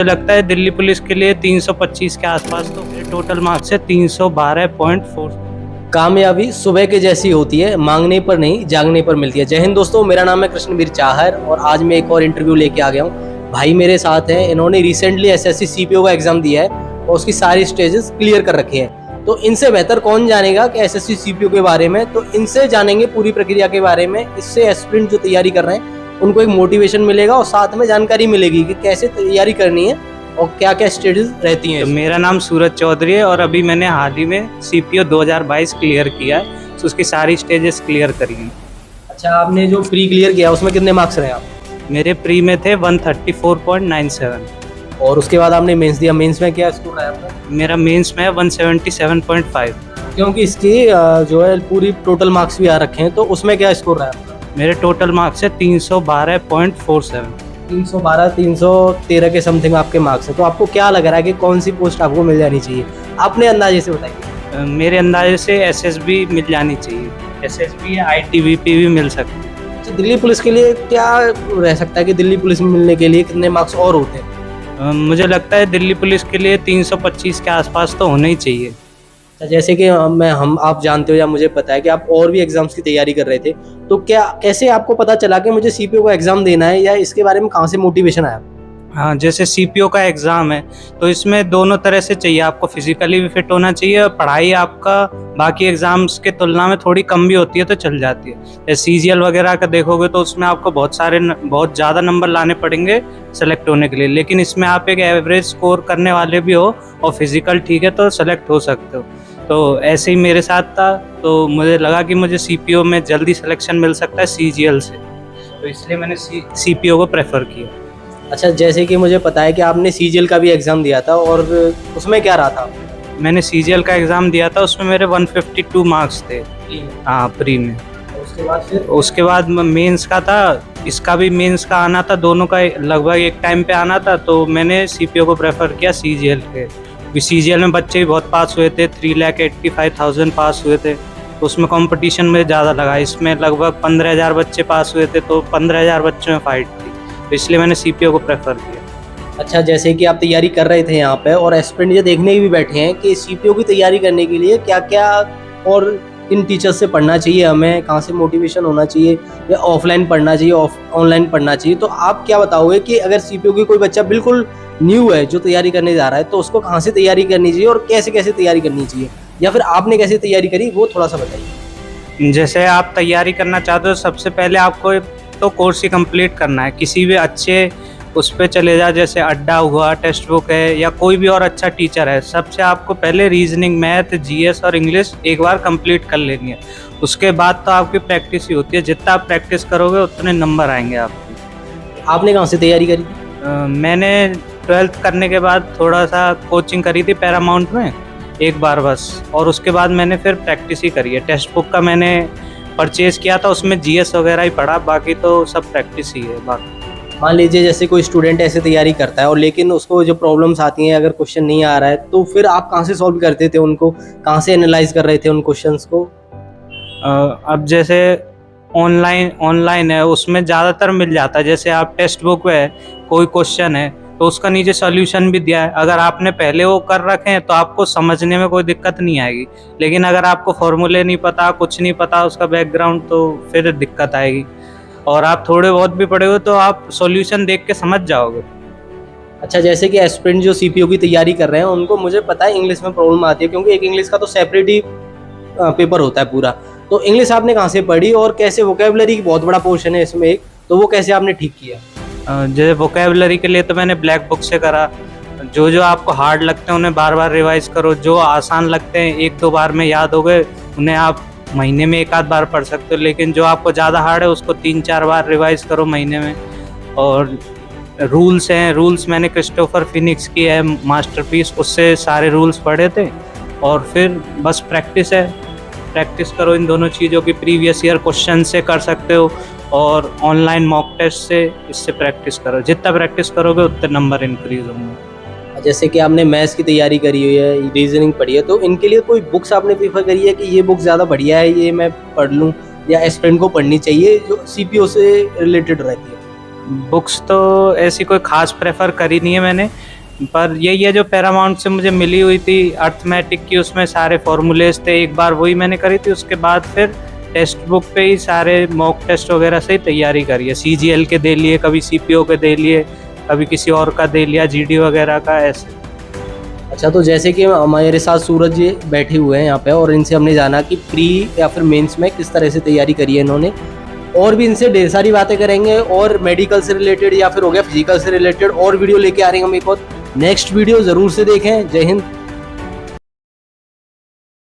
मुझे लगता है दिल्ली पुलिस के लिए 325 के आसपास, तो मेरे टोटल मार्क्स है 312.4। कामयाबी सुबह के जैसी होती है, मांगने पर नहीं जागने पर मिलती है। जय हिंद दोस्तों, मेरा नाम है कृष्णवीर चाहर और आज मैं एक और इंटरव्यू लेके आ गया हूँ। भाई मेरे साथ हैं, इन्होंने रिसेंटली एसएससी सीपीओ का एग्जाम दिया है और उसकी सारी स्टेजेस क्लियर कर रखे हैं। तो इनसे बेहतर कौन जानेगा कि एसएससी सीपीओ के बारे में, तो इनसे जानेंगे पूरी प्रक्रिया के बारे में। इससे एस्पिरेंट जो तैयारी कर रहे हैं उनको एक मोटिवेशन मिलेगा और साथ में जानकारी मिलेगी कि कैसे तैयारी करनी है और क्या क्या स्टेजेस रहती हैं। तो मेरा नाम सूरज चौधरी है और अभी मैंने हाल ही में सीपीओ 2022 क्लियर किया है, तो उसकी सारी स्टेजेस क्लियर करी हैं। अच्छा, आपने जो प्री क्लियर किया उसमें कितने मार्क्स रहे आप? मेरे प्री में थे 134.97 और उसके बाद आपने मेंस दिया, मेंस में क्या स्कोर आया आपका? मेरा मेंस में 177.5। क्योंकि इसकी जो है पूरी टोटल मार्क्स भी आ रखे हैं, तो उसमें क्या स्कोर रहा है आपका? मेरे टोटल मार्क्स है 312.47। 312 313 के समथिंग आपके मार्क्स हैं। तो आपको क्या लग रहा है कि कौन सी पोस्ट आपको मिल जानी चाहिए? अपने अंदाजे से बताइए। मेरे अंदाजे से एसएसबी मिल जानी चाहिए, एसएसबी या आईटीबीपी भी मिल सकती है। अच्छा, दिल्ली पुलिस के लिए क्या रह सकता है कि दिल्ली पुलिस में मिलने के लिए कितने मार्क्स और होते हैं? मुझे लगता है दिल्ली पुलिस के लिए 325 के आसपास तो होना ही चाहिए। जैसे कि आप जानते हो या मुझे पता है कि आप और भी एग्जाम्स की तैयारी कर रहे थे, तो क्या कैसे आपको पता चला कि मुझे सीपीओ का एग्जाम देना है, या इसके बारे में कहाँ से मोटिवेशन आया? हाँ, जैसे सीपीओ का एग्ज़ाम है तो इसमें दोनों तरह से चाहिए, आपको फिजिकली भी फिट होना चाहिए और पढ़ाई आपका बाकी एग्ज़ाम्स के तुलना में थोड़ी कम भी होती है तो चल जाती है। जैसे सीजीएल वगैरह का देखोगे तो उसमें आपको बहुत ज़्यादा नंबर लाने पड़ेंगे सेलेक्ट होने के लिए, लेकिन इसमें आप एक एवरेज स्कोर करने वाले भी हो और फिजिकल ठीक है तो सेलेक्ट हो सकते हो। तो ऐसे ही मेरे साथ था, तो मुझे लगा कि मुझे सीपीओ में जल्दी सिलेक्शन मिल सकता है सीजीएल से, तो इसलिए मैंने सीपीओ को प्रेफर किया। अच्छा, जैसे कि मुझे पता है कि आपने सीजीएल का भी एग्जाम दिया था, और उसमें क्या रहा था? मैंने सीजीएल का एग्ज़ाम दिया था, उसमें मेरे 152 मार्क्स थे। हाँ, प्री में। उसके बाद मेंस का था, इसका भी मेंस का आना था, दोनों का लगभग एक टाइम पे आना था, तो मैंने सीपीओ को प्रेफर किया सीजीएल के। सीजीएल में बच्चे भी बहुत पास हुए थे, 3,85,000 पास हुए थे, तो उसमें कंपटीशन में ज़्यादा लगा। इसमें लगभग 15,000 बच्चे पास हुए थे, तो 15,000 बच्चों में फाइट थी, तो इसलिए मैंने सीपीओ को प्रेफर किया। अच्छा, जैसे कि आप तैयारी कर रहे थे यहाँ पे और एस्पिरेंट ये देखने भी बैठे हैं कि सीपीओ की तैयारी करने के लिए क्या क्या और इन टीचर्स से पढ़ना चाहिए, हमें कहाँ से मोटिवेशन होना चाहिए, या ऑफलाइन पढ़ना चाहिए ऑनलाइन पढ़ना चाहिए, तो आप क्या बताओगे कि अगर सीपीओ की कोई बच्चा बिल्कुल न्यू है जो तैयारी करने जा रहा है, तो उसको कहाँ से तैयारी करनी चाहिए और कैसे कैसे तैयारी करनी चाहिए, या फिर आपने कैसे तैयारी करी वो थोड़ा सा बताइए। जैसे आप तैयारी करना चाहते हो, सबसे पहले आपको तो कोर्स ही कंप्लीट करना है, किसी भी अच्छे उस पर चले जाओ, जैसे अड्डा हुआ, टेक्स्ट बुक है, या कोई भी और अच्छा टीचर है। सबसे आपको पहले रीजनिंग, मैथ, जीएस और इंग्लिश एक बार कंप्लीट कर लेनी है। उसके बाद तो आपकी प्रैक्टिस ही होती है, जितना आप प्रैक्टिस करोगे उतने नंबर आएंगे आपके। आपने कहाँ से तैयारी करी? मैंने 12th करने के बाद थोड़ा सा कोचिंग करी थी पैरामाउंट में एक बार बस, और उसके बाद मैंने फिर प्रैक्टिस ही करी है। टेक्स्ट बुक का मैंने परचेज़ किया था, उसमें जीएस वगैरह ही पढ़ा, बाकी तो सब प्रैक्टिस ही है। बाकी मान लीजिए जैसे कोई स्टूडेंट ऐसे तैयारी करता है और लेकिन उसको जो प्रॉब्लम्स आती हैं, अगर क्वेश्चन नहीं आ रहा है, तो फिर आप कहाँ से सॉल्व करते थे उनको, कहाँ से एनालाइज कर रहे थे उन क्वेश्चंस को? अब जैसे ऑनलाइन है, उसमें ज़्यादातर मिल जाता है। जैसे आप टेक्स्ट बुक में कोई क्वेश्चन है तो उसका नीचे सॉल्यूशन भी दिया है, अगर आपने पहले वो कर रखे हैं तो आपको समझने में कोई दिक्कत नहीं आएगी। लेकिन अगर आपको फॉर्मूले नहीं पता, कुछ नहीं पता उसका बैकग्राउंड, तो फिर दिक्कत आएगी। और आप थोड़े बहुत भी पढ़े हो तो आप सॉल्यूशन देख के समझ जाओगे। अच्छा, जैसे कि एस्पिरेंट जो सीपीओ की तैयारी कर रहे हैं उनको मुझे पता है इंग्लिश में प्रॉब्लम आती है, क्योंकि एक इंग्लिश का तो सेपरेट ही पेपर होता है पूरा। तो इंग्लिश आपने कहाँ से पढ़ी और कैसे? वोकेबलरी की बहुत बड़ा पोर्शन है इसमें एक, तो वो कैसे आपने ठीक किया? जैसे वोकेबलरी के लिए तो मैंने ब्लैक बुक से करा। जो जो आपको हार्ड लगते हैं उन्हें बार बार रिवाइज करो, जो आसान लगते हैं 1-2 बार में याद हो गए उन्हें आप महीने में 1 आध बार पढ़ सकते हो, लेकिन जो आपको ज़्यादा हार्ड है उसको 3-4 बार रिवाइज करो महीने में। और रूल्स हैं, रूल्स मैंने क्रिस्टोफर फिनिक्स की है मास्टरपीस, उससे सारे रूल्स पढ़े थे। और फिर बस प्रैक्टिस है, प्रैक्टिस करो इन दोनों चीज़ों की। प्रीवियस ईयर क्वेश्चन से कर सकते हो और ऑनलाइन मॉक टेस्ट से, इससे प्रैक्टिस करो। जितना प्रैक्टिस करोगे उतने नंबर इंक्रीज होंगे। जैसे कि आपने मैथ्स की तैयारी करी हुई है, रीजनिंग पढ़ी है, तो इनके लिए कोई बुक्स आपने प्रीफर करी है कि ये बुक ज़्यादा बढ़िया है, ये मैं पढ़ लूँ, या एस्पिरेंट को पढ़नी चाहिए जो सीपीओ से रिलेटेड रहती है? बुक्स तो ऐसी कोई खास प्रेफर करी नहीं है मैंने, पर यही है जो पैरामाउंट से मुझे मिली हुई थी अर्थमेटिक की, उसमें सारे फॉर्मूलेज थे, एक बार वही मैंने करी थी। उसके बाद फिर टेक्स्ट बुक पे ही सारे मॉक टेस्ट वगैरह से ही तैयारी करी है। CGL के दे लिए, कभी CPO के दे लिए, कभी किसी और का दे लिया, GD वगैरह का, ऐसे। अच्छा, तो जैसे कि हमारे साथ सूरज जी बैठे हुए हैं यहाँ पे और इनसे हमने जाना कि प्री या फिर मेंस में किस तरह से तैयारी करी है इन्होंने, और भी इनसे ढेर सारी बातें करेंगे और मेडिकल से रिलेटेड या फिर हो गया फिजिकल से रिलेटेड और वीडियो लेके आ रहे हैं हम एक और। नेक्स्ट वीडियो ज़रूर से देखें। जय हिंद।